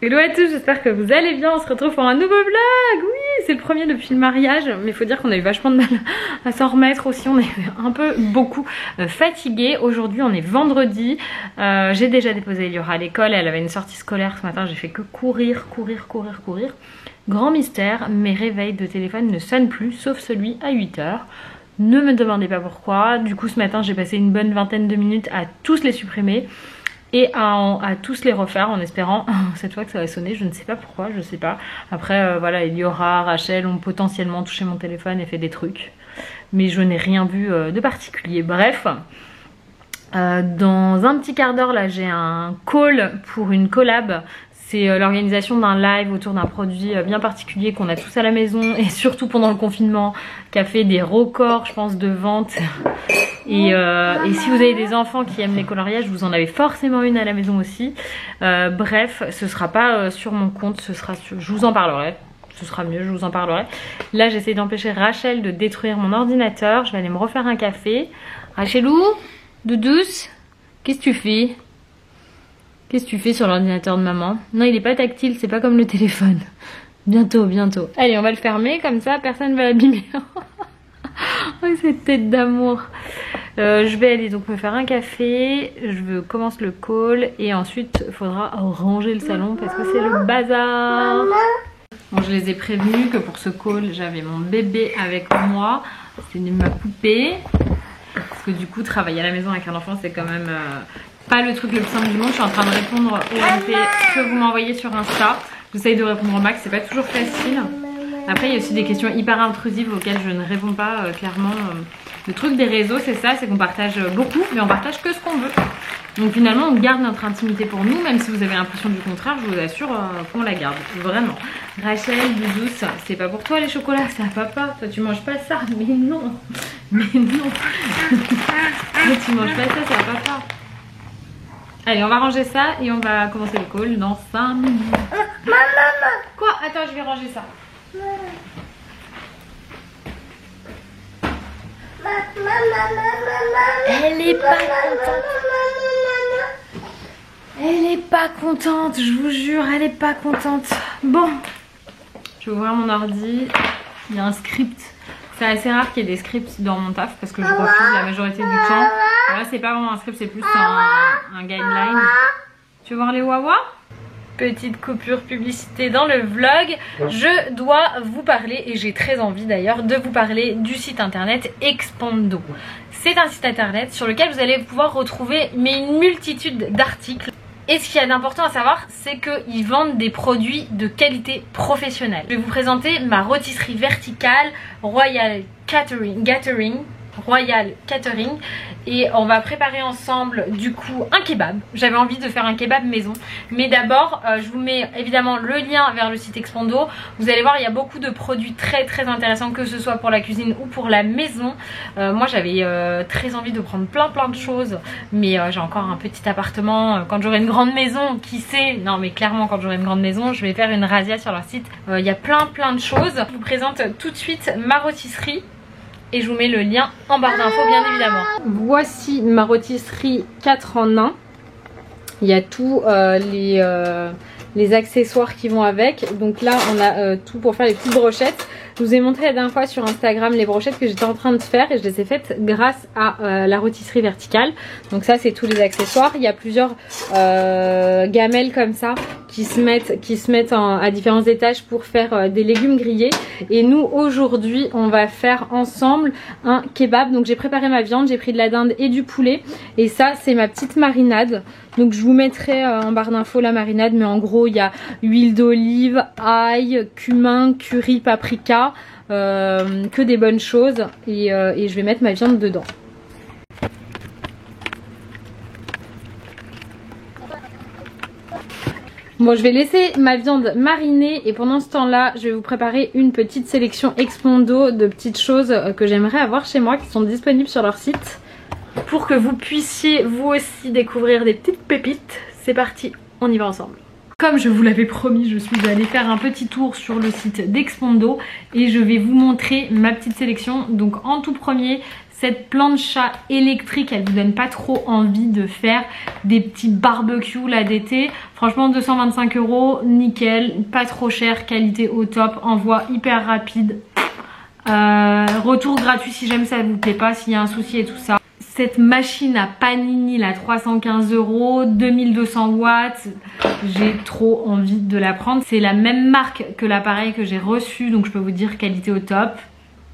Hello à tous, j'espère que vous allez bien, on se retrouve pour un nouveau vlog. Oui, c'est le premier depuis le mariage, mais il faut dire qu'on a eu vachement de mal à s'en remettre aussi, on est un peu beaucoup fatigués. Aujourd'hui on est vendredi, j'ai déjà déposé Eliora à l'école, elle avait une sortie scolaire ce matin, j'ai fait que courir. Grand mystère, mes réveils de téléphone ne sonnent plus, sauf celui à 8 h. Ne me demandez pas pourquoi, du coup ce matin j'ai passé une bonne vingtaine de minutes à tous les supprimer. Et à tous les refaire en espérant cette fois que ça va sonner, je ne sais pas pourquoi, je sais pas. Après voilà, Eliora, Rachel ont potentiellement touché mon téléphone et fait des trucs. Mais je n'ai rien vu de particulier. Bref, dans un petit quart d'heure là j'ai un call pour une collab. C'est l'organisation d'un live autour d'un produit bien particulier qu'on a tous à la maison et surtout pendant le confinement qui a fait des records je pense de vente. Et si vous avez des enfants qui aiment les coloriages, vous en avez forcément une à la maison aussi. Bref, ce sera pas sur mon compte, ce sera sur... je vous en parlerai. Ce sera mieux, je vous en parlerai. Là j'essaie d'empêcher Rachel de détruire mon ordinateur. Je vais aller me refaire un café. Rachelou, doudouce, qu'est-ce que tu fais? Qu'est-ce que tu fais sur l'ordinateur de maman? Non, il est pas tactile, c'est pas comme le téléphone. Bientôt, bientôt. Allez, on va le fermer, comme ça personne va l'abîmer. Oh, cette tête d'amour. Je vais aller donc me faire un café. Je commence le call et ensuite il faudra ranger le salon parce que c'est le bazar. Bon, je les ai prévenus que pour ce call j'avais mon bébé avec moi. C'est ma poupée. Parce que du coup travailler à la maison avec un enfant c'est quand même pas le truc le plus simple du monde. Je suis en train de répondre aux MP que vous m'envoyez sur Insta. J'essaye de répondre au max, c'est pas toujours facile. Après il y a aussi des questions hyper intrusives auxquelles je ne réponds pas clairement. Le truc des réseaux c'est ça, c'est qu'on partage beaucoup mais on partage que ce qu'on veut. Donc finalement on garde notre intimité pour nous, même si vous avez l'impression du contraire, je vous assure qu'on la garde, vraiment. Rachel, doudouce, c'est pas pour toi les chocolats, c'est à papa. Toi tu manges pas ça, mais non. Mais non. Toi tu manges pas ça, c'est à papa. Allez, on va ranger ça et on va commencer le call dans 5 minutes. Maman. Quoi? Attends, je vais ranger ça. Elle est pas contente. Elle est pas contente, je vous jure, elle est pas contente. Bon, je vais ouvrir mon ordi. Il y a un script. C'est assez rare qu'il y ait des scripts dans mon taf parce que je refuse la majorité du temps. Là, c'est pas vraiment un script, c'est plus un guideline. Tu veux voir les wawa? Petite coupure publicité dans le vlog. Je dois vous parler, et j'ai très envie d'ailleurs de vous parler du site internet Expando. C'est un site internet sur lequel vous allez pouvoir retrouver une multitude d'articles. Et ce qu'il y a d'important à savoir, c'est qu'ils vendent des produits de qualité professionnelle. Je vais vous présenter ma rôtisserie verticale Royal Catering. Et on va préparer ensemble du coup un kebab. J'avais envie de faire un kebab maison, mais d'abord je vous mets évidemment le lien vers le site Expando. Vous allez voir, il y a beaucoup de produits très intéressants, que ce soit pour la cuisine ou pour la maison. Moi j'avais très envie de prendre plein de choses, mais j'ai encore un petit appartement. Quand j'aurai une grande maison, qui sait? Non mais clairement quand j'aurai une grande maison je vais faire une razzia sur leur site. Il y a plein de choses. Je vous présente tout de suite ma rôtisserie et je vous mets le lien en barre d'infos bien évidemment. Voici ma rôtisserie 4 en 1. Il y a tous les accessoires qui vont avec. Donc là on a tout pour faire les petites brochettes. Je vous ai montré la dernière fois sur Instagram les brochettes que j'étais en train de faire et je les ai faites grâce à la rôtisserie verticale. Donc ça c'est tous les accessoires. Il y a plusieurs gamelles comme ça qui se mettent à différents étages pour faire des légumes grillés. Et nous aujourd'hui on va faire ensemble un kebab. Donc j'ai préparé ma viande, j'ai pris de la dinde et du poulet. Et ça c'est ma petite marinade. Donc je vous mettrai en barre d'infos la marinade, mais en gros il y a huile d'olive, ail, cumin, curry, paprika, que des bonnes choses et je vais mettre ma viande dedans. Bon, je vais laisser ma viande mariner et pendant ce temps là je vais vous préparer une petite sélection Expando de petites choses que j'aimerais avoir chez moi qui sont disponibles sur leur site, pour que vous puissiez vous aussi découvrir des petites pépites. C'est parti, on y va ensemble. Comme je vous l'avais promis, je suis allée faire un petit tour sur le site d'Expando et je vais vous montrer ma petite sélection. Donc en tout premier, cette plancha électrique, elle vous donne pas trop envie de faire des petits barbecues là d'été. Franchement 225 €, nickel, pas trop cher, qualité au top, envoi hyper rapide. Retour gratuit si jamais ça vous plaît pas, s'il y a un souci et tout ça. Cette machine à panini là, 315 €, 2200 watts, j'ai trop envie de la prendre. C'est la même marque que l'appareil que j'ai reçu, donc je peux vous dire qualité au top.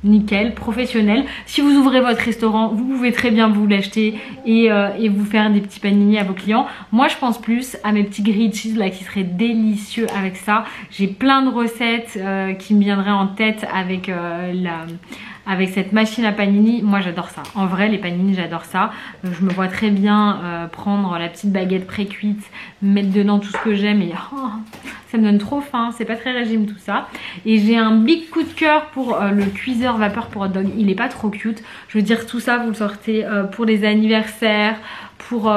Nickel, professionnel. Si vous ouvrez votre restaurant, vous pouvez très bien vous l'acheter et vous faire des petits panini à vos clients. Moi je pense plus à mes petits grilled cheese là qui seraient délicieux avec ça. J'ai plein de recettes qui me viendraient en tête avec avec cette machine à panini. Moi j'adore ça, en vrai les panini j'adore ça. Je me vois très bien prendre la petite baguette pré-cuite, mettre dedans tout ce que j'aime et ça me donne trop faim, c'est pas très régime tout ça. Et j'ai un big coup de cœur pour le cuiseur vapeur pour hot dog, il est pas trop cute. Je veux dire tout ça vous le sortez pour les anniversaires, pour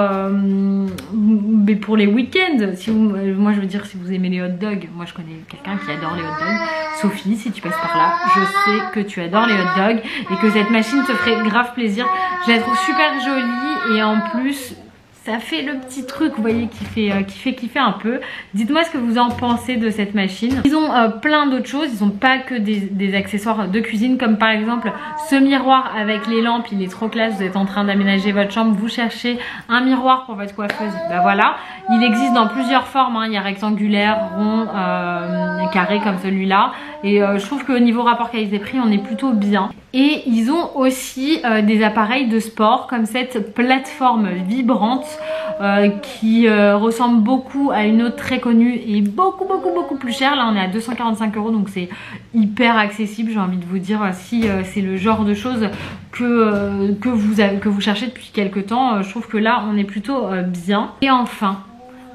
les week-ends. Si moi je veux dire si vous aimez les hot dogs, moi je connais quelqu'un qui adore les hot dogs. Sophie, si tu passes par là, je sais que tu adores les hot dogs et que cette machine te ferait grave plaisir. Je la trouve super jolie et en plus ça fait le petit truc, vous voyez, qui fait kiffer un peu. Dites-moi ce que vous en pensez de cette machine. Ils ont plein d'autres choses, ils n'ont pas que des accessoires de cuisine, comme par exemple ce miroir avec les lampes, il est trop classe. Vous êtes en train d'aménager votre chambre, vous cherchez un miroir pour votre coiffeuse, bah voilà. Il existe dans plusieurs formes, hein. Il y a rectangulaire, rond, carré comme celui-là. Et je trouve qu'au niveau rapport qualité-prix, on est plutôt bien. Et ils ont aussi des appareils de sport comme cette plateforme vibrante qui ressemble beaucoup à une autre très connue et beaucoup plus chère. Là on est à 245 €, donc c'est hyper accessible. J'ai envie de vous dire, si c'est le genre de choses que vous cherchez depuis quelques temps, je trouve que là on est plutôt bien. Et enfin,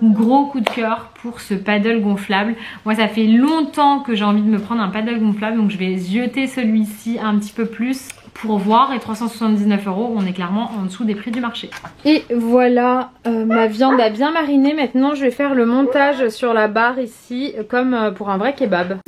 gros coup de cœur pour ce paddle gonflable. Moi ça fait longtemps que j'ai envie de me prendre un paddle gonflable, donc je vais zioter celui-ci un petit peu plus pour voir. Et 379 €, on est clairement en dessous des prix du marché. Et voilà, ma viande a bien mariné. Maintenant je vais faire le montage sur la barre ici comme pour un vrai kebab.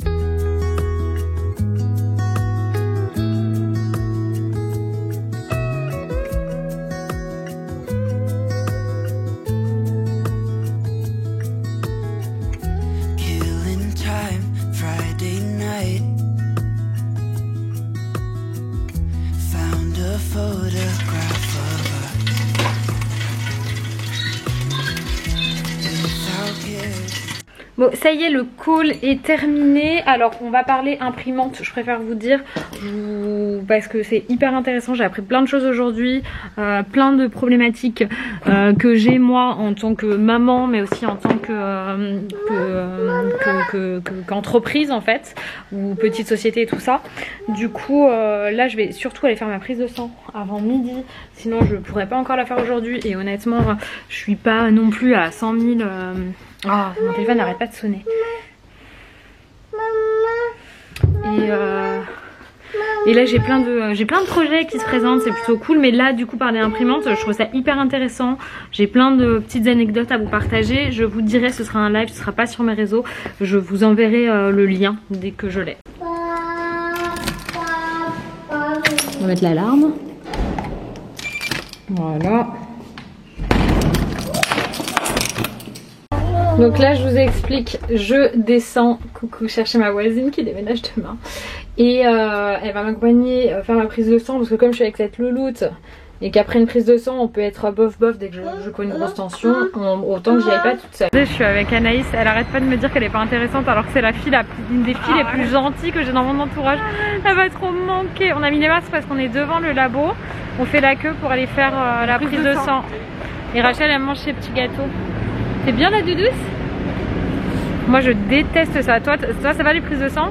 Bon, ça y est, le call est terminé. Alors, on va parler imprimante, je préfère vous dire, parce que c'est hyper intéressant. J'ai appris plein de choses aujourd'hui, plein de problématiques que j'ai moi en tant que maman, mais aussi en tant qu'entreprise en fait, ou petite société et tout ça. Du coup, là, je vais surtout aller faire ma prise de sang avant midi. Sinon, je pourrais pas encore la faire aujourd'hui. Et honnêtement, je suis pas non plus à 100 000... Oh, mon téléphone n'arrête pas de sonner. Et là j'ai plein de projets qui se présentent, c'est plutôt cool. Mais là du coup parler imprimante, je trouve ça hyper intéressant. J'ai plein de petites anecdotes à vous partager. Je vous dirai, ce sera un live, ce sera pas sur mes réseaux. Je vous enverrai le lien dès que je l'ai. On va mettre l'alarme. Voilà. Donc là je vous explique, je descends, coucou, chercher ma voisine qui déménage demain. Et elle va m'accompagner faire ma prise de sang, parce que comme je suis avec cette louloute et qu'après une prise de sang on peut être bof dès que je connais une grosse tension, autant que j'y aille pas toute seule. Je suis avec Anaïs, elle arrête pas de me dire qu'elle est pas intéressante alors que c'est une des filles les plus gentilles que j'ai dans mon entourage. Elle va trop me manquer. On a mis les masques parce qu'on est devant le labo, on fait la queue pour aller faire la prise de sang. Et Rachel elle mange ses petits gâteaux. C'est bien la doudouce? Moi je déteste ça. Toi ça va les prises de sang?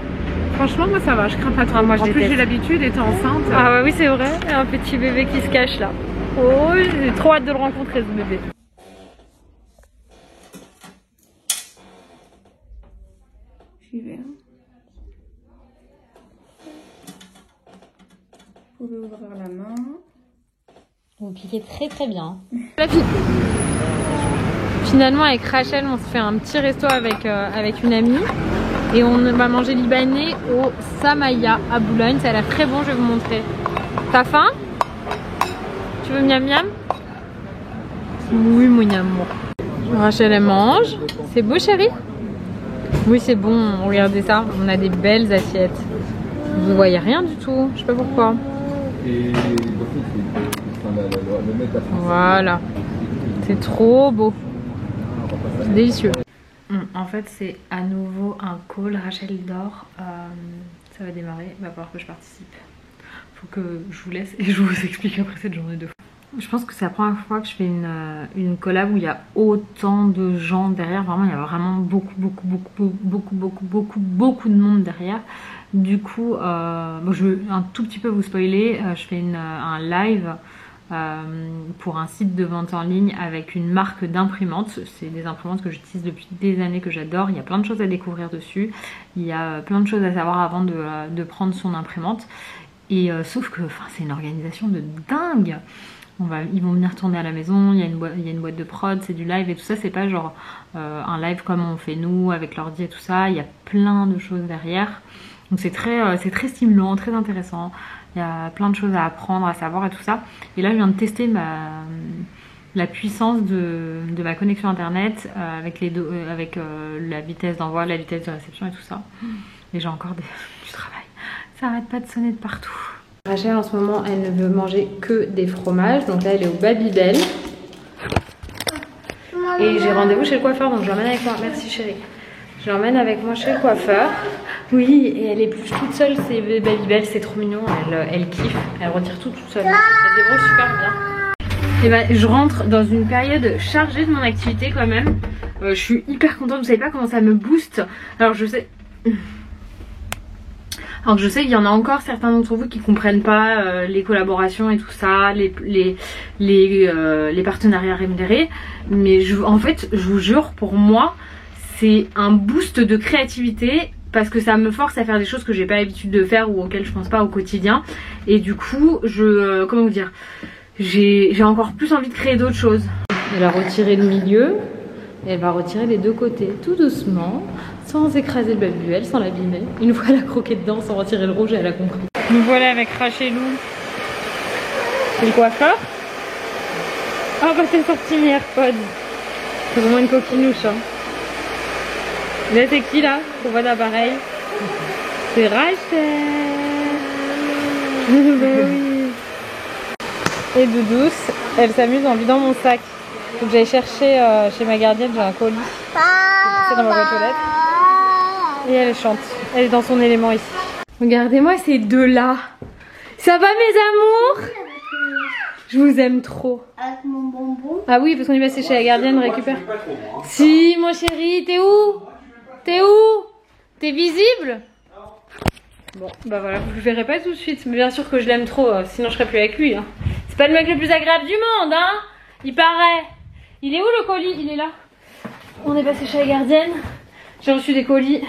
Franchement moi ça va, je crains pas trop. Moi, en plus j'ai l'habitude étant enceinte. Ah ouais, oui c'est vrai, un petit bébé qui se cache là. Oh, j'ai trop hâte de le rencontrer ce bébé. J'y vais. Vous pouvez ouvrir la main. Vous piquez très bien. La fille. Finalement avec Rachel on se fait un petit resto avec une amie et on va manger libanais au Samaya à Boulogne. Ça a l'air très bon, je vais vous montrer. T'as faim? Tu veux miam miam? Oui mon amour. Rachel elle mange. C'est beau chérie? Oui c'est bon, regardez ça, on a des belles assiettes. Vous voyez rien du tout, je sais pas pourquoi. Voilà, c'est trop beau, c'est délicieux. En fait c'est à nouveau un call, Rachel dort, ça va démarrer, il va falloir que je participe. Faut que je vous laisse et je vous explique après cette journée de fou. Je pense que c'est la première fois que je fais une collab où il y a autant de gens derrière. Vraiment, il y a vraiment beaucoup de monde derrière. Du coup, bon, je veux un tout petit peu vous spoiler. Je fais un live pour un site de vente en ligne avec une marque d'imprimantes. C'est des imprimantes que j'utilise depuis des années, que j'adore. Il y a plein de choses à découvrir dessus. Il y a plein de choses à savoir avant de prendre son imprimante. Et sauf que c'est une organisation de dingue. Ils vont venir tourner à la maison, il y a une boîte de prod, c'est du live et tout ça, c'est pas genre un live comme on fait nous avec l'ordi et tout ça, il y a plein de choses derrière. Donc c'est très stimulant, très intéressant, il y a plein de choses à apprendre, à savoir et tout ça. Et là je viens de tester la puissance de ma connexion internet avec la vitesse d'envoi, la vitesse de réception et tout ça. Et j'ai encore du travail, ça arrête pas de sonner de partout. Rachel en ce moment elle ne veut manger que des fromages, donc là elle est au Babybel et j'ai rendez-vous chez le coiffeur, donc je l'emmène avec moi. Merci chérie, je l'emmène avec moi chez le coiffeur. Oui, et elle épluche toute seule ses Babybel, c'est trop mignon, elle kiffe, elle retire toute seule, elle débrouille super bien. Et ben je rentre dans une période chargée de mon activité quand même, je suis hyper contente, vous savez pas comment ça me booste. Alors je sais qu'il y en a encore certains d'entre vous qui comprennent pas les collaborations et tout ça, les partenariats rémunérés. Mais en fait, je vous jure, pour moi, c'est un boost de créativité parce que ça me force à faire des choses que j'ai pas l'habitude de faire ou auxquelles je pense pas au quotidien. Et du coup, comment vous dire, j'ai encore plus envie de créer d'autres choses. Elle a retiré le milieu. Et elle va retirer les deux côtés, tout doucement, sans écraser le Babybel, sans l'abîmer. Une fois elle a croqué dedans, sans retirer le rouge, elle a compris. Nous voilà avec Rachelou. C'est le coiffeur. Oh bah t'es sorti mes AirPods. C'est vraiment une coquinouche. Hein. Là c'est qui là? Pour votre appareil? C'est Rachel. Bah oui. Et Doudouce, elle s'amuse en vidant mon sac. Faut que j'aille chercher chez ma gardienne, j'ai un colis. C'est dans ma boîte aux lettres. Et elle chante. Elle est dans son élément ici. Regardez-moi ces deux-là. Ça va mes amours? Je vous aime trop. Avec mon bonbon. Ah oui, parce qu'on est passé chez la gardienne récupère. Si, mon chéri, t'es où? T'es où? T'es visible? Bon, bah voilà, vous le verrez pas tout de suite. Mais bien sûr que je l'aime trop, sinon je serais plus avec lui. Hein. C'est pas le mec le plus agréable du monde, hein? Il paraît. Il est où le colis? Il est là. On est passé chez la gardienne. J'ai reçu des colis.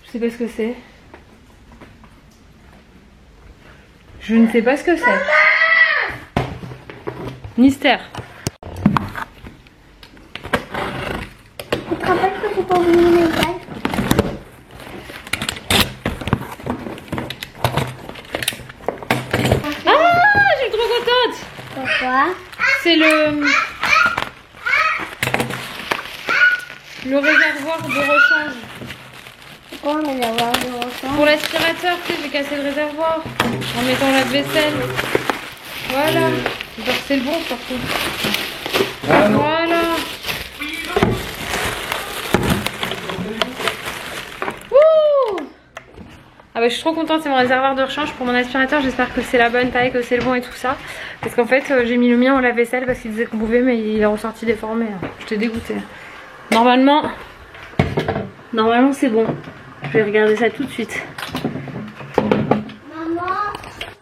Je sais pas ce que c'est. Je ne sais pas ce que c'est. Mystère. Tu te rappelles que c'est pas venu mes bagues? Ah, je suis trop contente. Pourquoi? C'est le réservoir de rechange. Pourquoi on va avoir de rechange? Pour l'aspirateur, tu sais, j'ai cassé le réservoir en mettant la vaisselle. Voilà. Genre c'est le bon surtout. Voilà. Wouh! Ah bah je suis trop contente, c'est mon réservoir de rechange pour mon aspirateur. J'espère que c'est la bonne taille, que c'est le bon et tout ça. Parce qu'en fait j'ai mis le mien en lave-vaisselle parce qu'il disait qu'on pouvait, mais il est ressorti déformé. J'étais dégoûtée. Normalement c'est bon. Je vais regarder ça tout de suite.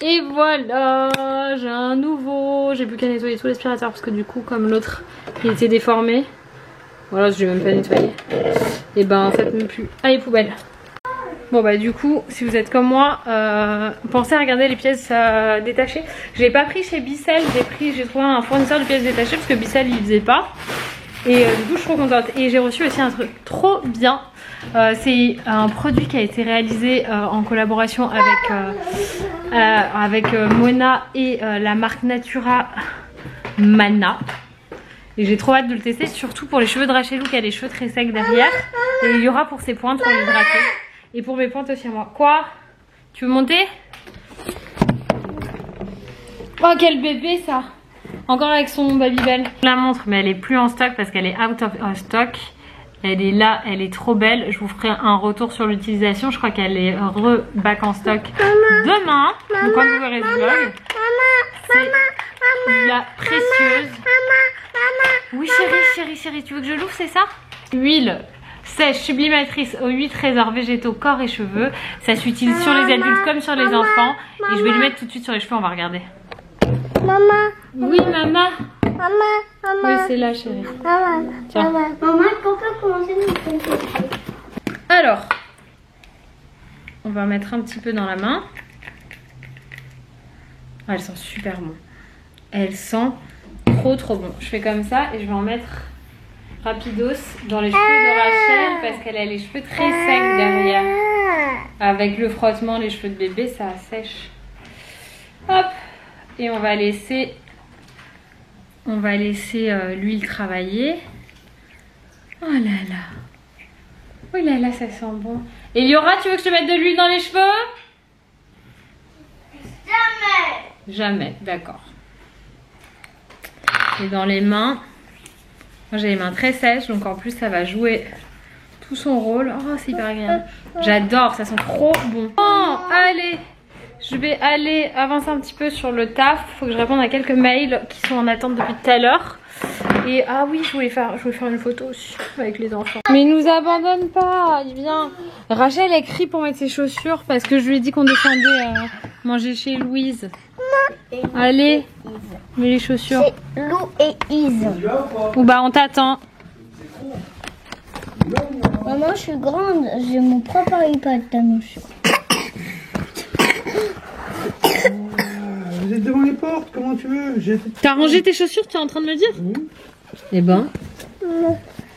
Et voilà, j'ai un nouveau. J'ai plus qu'à nettoyer tout l'aspirateur parce que du coup, comme l'autre il était déformé, voilà, je l'ai même pas nettoyé. Et ben, faites même plus. Allez, poubelle. Bon bah du coup, si vous êtes comme moi, pensez à regarder les pièces détachées. Je l'ai pas pris chez Bissell, j'ai trouvé un fournisseur de pièces détachées parce que Bissell il faisait pas. Et du coup je suis trop contente. Et j'ai reçu aussi un truc trop bien. C'est un produit qui a été réalisé en collaboration avec Mona et la marque Natura Mana. Et j'ai trop hâte de le tester, surtout pour les cheveux de Rachelou qui a les cheveux très secs derrière. Et il y aura pour ses pointes pour les hydrater. Et pour mes pointes aussi à moi. Quoi? Tu veux monter? Oh quel bébé ça! Encore avec son Babybel. Je la montre mais elle est plus en stock parce qu'elle est out of stock. Elle est là, elle est trop belle. Je vous ferai un retour sur l'utilisation. Je crois qu'elle est back en stock demain. Donc quand vous verrez ce vlog. C'est la précieuse. Oui chérie, tu veux que je l'ouvre, c'est ça? Huile sèche sublimatrice aux 8 trésors végétaux corps et cheveux. Ça s'utilise sur les adultes comme sur les enfants. Et je vais le mettre tout de suite sur les cheveux, on va regarder. Maman. Oui maman. Maman. Oui c'est là chérie. Tiens. Maman, on peut commencer notre. Alors, on va en mettre un petit peu dans la main. Ah, elle sent super bon. Elle sent trop bon. Je fais comme ça et je vais en mettre rapidos dans les cheveux de Rachel parce qu'elle a les cheveux très secs derrière. Avec le frottement, les cheveux de bébé, ça sèche. Hop. Et on va laisser l'huile travailler. Oh là là. Oh là là, ça sent bon. Eliora, tu veux que je te mette de l'huile dans les cheveux? Jamais, d'accord. Et dans les mains, moi j'ai les mains très sèches, donc en plus ça va jouer tout son rôle. Oh, c'est hyper agréable. J'adore, ça sent trop bon. Oh, allez, je vais aller avancer un petit peu sur le taf. Il faut que je réponde à quelques mails qui sont en attente depuis tout à l'heure. Et ah oui, je voulais faire une photo aussi avec les enfants. Mais il nous abandonne pas, il vient. Rachel a crie pour mettre ses chaussures parce que je lui ai dit qu'on descendait manger chez Louise. Allez, mets les chaussures. C'est Lou etIse. Ou bah on t'attend. Maman, je suis grande, j'ai mon propre iPad tellement je suis. Vous êtes devant les portes, comment tu veux? T'as rangé tes chaussures, tu es en train de me dire? Oui. Eh ben,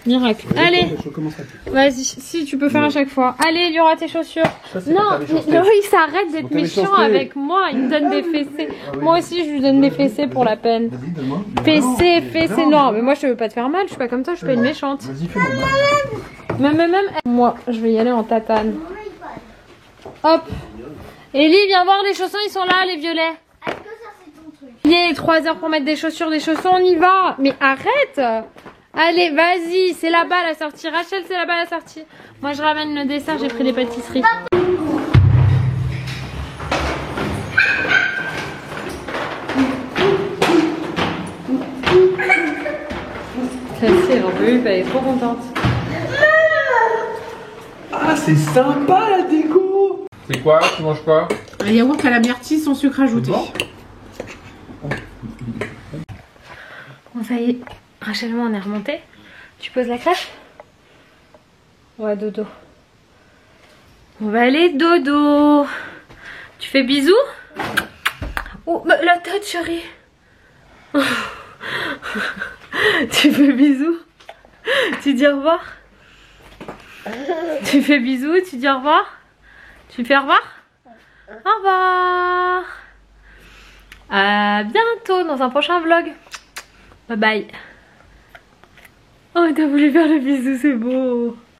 miracle. Allez, Je recommencerai plus. vas-y, si tu peux faire à chaque fois. Allez, il y aura tes chaussures. Ça, c'est Non, pas ta méchanceté. mais il s'arrête d'être ta méchant méchanceté. avec moi. Il me donne des fessées. Ah oui. Moi aussi, je lui donne des fessées pour la peine. Vas-y, donne-moi. Fessées. Non, mais moi, je veux pas te faire mal. Je suis pas comme toi, je suis pas une méchante. Vas-y, fais-moi mal. Même. Moi, je vais y aller en tatane. Hop. Ellie, viens voir, les chaussons, ils sont là, les violets. Est-ce que ça c'est ton truc? Il est 3 heures pour mettre des chaussures, des chaussons, on y va. Mais arrête. Allez, vas-y, c'est là-bas la sortie. Rachel, c'est là-bas la sortie. Moi, je ramène le dessert, j'ai pris des pâtisseries. Celle-ci, elle en peut plus, elle est trop contente. Ah, c'est sympa la déco. C'est quoi? Tu manges quoi? Un yaourt à la myrtille sans sucre ajouté. Bon. Bon, ça y est, Rachel et moi, on est remontés. Tu poses la crèche? Ouais, dodo. On va aller dodo. Tu fais bisous? Oh, bah, la tête, chérie. Tu fais bisous? Tu dis au revoir? Tu fais bisous? Tu dis au revoir? Tu fais au revoir? Au revoir. À bientôt dans un prochain vlog. Bye bye. Oh, t'as voulu faire le bisou, c'est beau.